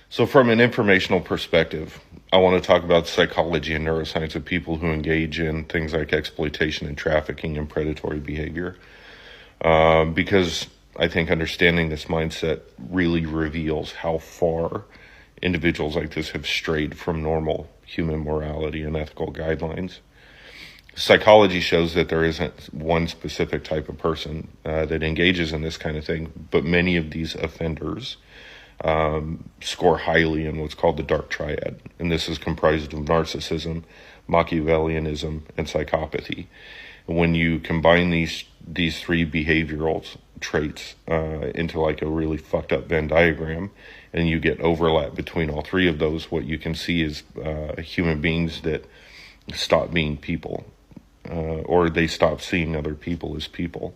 So, from an informational perspective, I want to talk about psychology and neuroscience of people who engage in things like exploitation and trafficking and predatory behavior. Because I think understanding this mindset really reveals how far individuals like this have strayed from normal human morality and ethical guidelines. Psychology shows that there isn't one specific type of person that engages in this kind of thing, but many of these offenders score highly in what's called the dark triad. And this is comprised of narcissism, Machiavellianism, and psychopathy. And when you combine these three behavioral traits into like a really fucked up Venn diagram, and you get overlap between all three of those, what you can see is human beings that stop being people, or they stop seeing other people as people.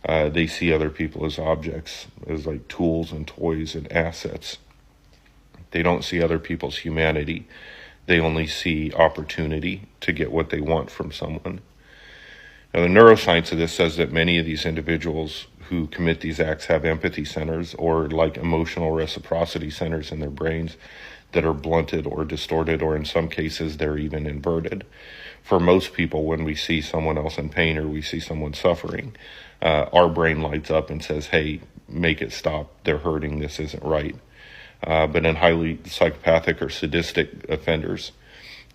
They see other people as objects, as like tools and toys and assets. They don't see other people's humanity. They only see opportunity to get what they want from someone. Now, the neuroscience of this says that many of these individuals who commit these acts have empathy centers or like emotional reciprocity centers in their brains that are blunted or distorted, or in some cases, they're even inverted. For most people, when we see someone else in pain or we see someone suffering, our brain lights up and says, hey, make it stop. They're hurting. This isn't right. But in highly psychopathic or sadistic offenders,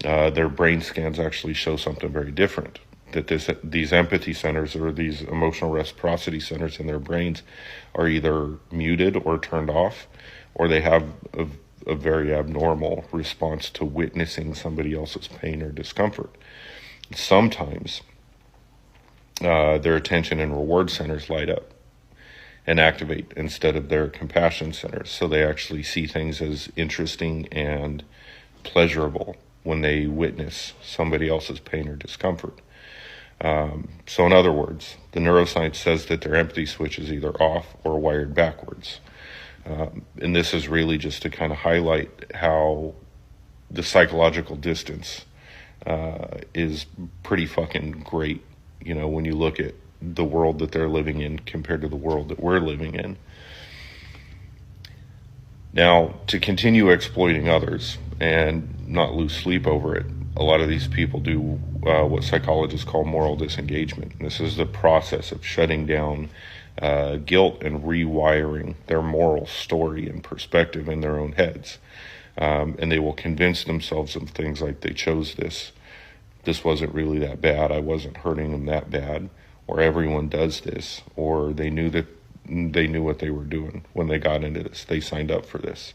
their brain scans actually show something very different. That these empathy centers or these emotional reciprocity centers in their brains are either muted or turned off, or they have a very abnormal response to witnessing somebody else's pain or discomfort. Sometimes their attention and reward centers light up and activate instead of their compassion centers. So they actually see things as interesting and pleasurable when they witness somebody else's pain or discomfort. So in other words, the neuroscience says that their empathy switch is either off or wired backwards. And this is really just to kind of highlight how the psychological distance is pretty fucking great, you know, when you look at the world that they're living in compared to the world that we're living in. Now, to continue exploiting others and not lose sleep over it, a lot of these people do what psychologists call moral disengagement. And this is the process of shutting down guilt and rewiring their moral story and perspective in their own heads. And they will convince themselves of things like they chose this. This wasn't really that bad. I wasn't hurting them that bad. Or everyone does this. Or they knew what they were doing when they got into this. They signed up for this.